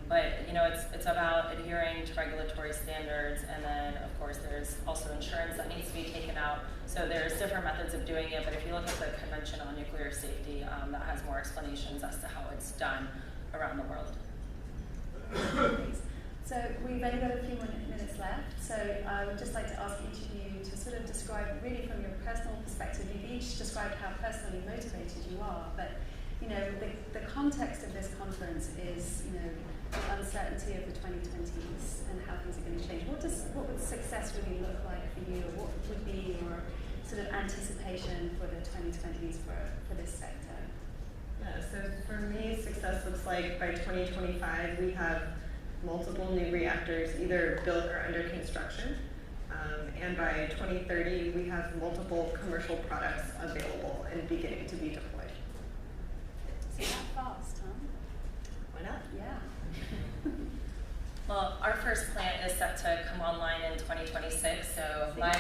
But you know, it's about adhering to regulatory standards, and then of course there's also insurance that needs to be taken out. So there's different methods of doing it, but if you look at the Convention on Nuclear Safety, that has more explanations as to how it's done around the world. So we've only got a few more minutes left, so I would just like to ask each of you to sort of describe, really from your personal perspective, you've each described how personally motivated you are, but you know, the context of this conference is, you know, the uncertainty of the 2020s and how things are going to change. What would success really look like for you? Or what would be your sort of anticipation for the 2020s for this sector? Yeah, so for me, success looks like by 2025 we have multiple new reactors either built or under construction. And by 2030 we have multiple commercial products available and beginning to be deployed. So that fast, huh? Why not? Yeah. Well, our first plant is set to come online in 2026, so my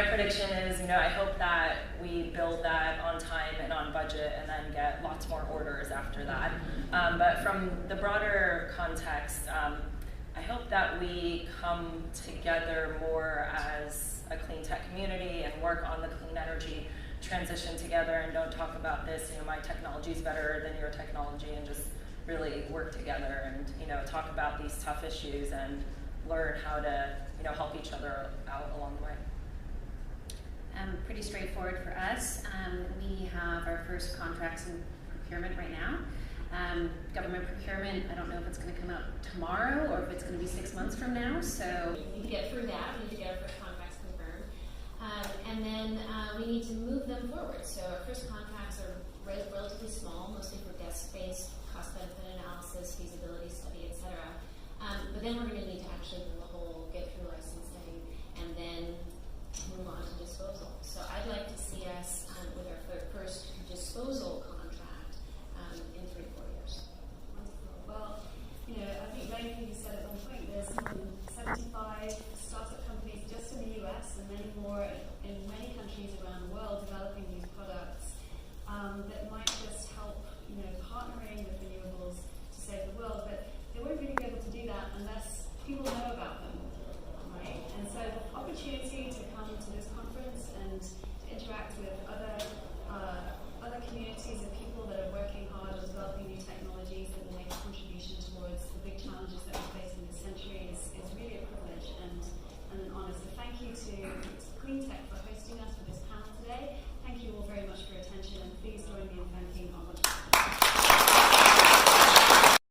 prediction is, you know, I hope that we build that on time and on budget and then get lots more orders after that. But from the broader context, I hope that we come together more as a clean tech community and work on the clean energy transition together, and don't talk about this, you know, my technology is better than your technology, and just really work together and, you know, talk about these tough issues and learn how to, you know, help each other out along the way. Pretty straightforward for us. We have our first contracts in procurement right now. Government procurement, I don't know if it's going to come out tomorrow or if it's going to be 6 months from now, so we need to get through that. We need to get our first contracts confirmed. And then we need to move them forward. So our first contracts are relatively small, mostly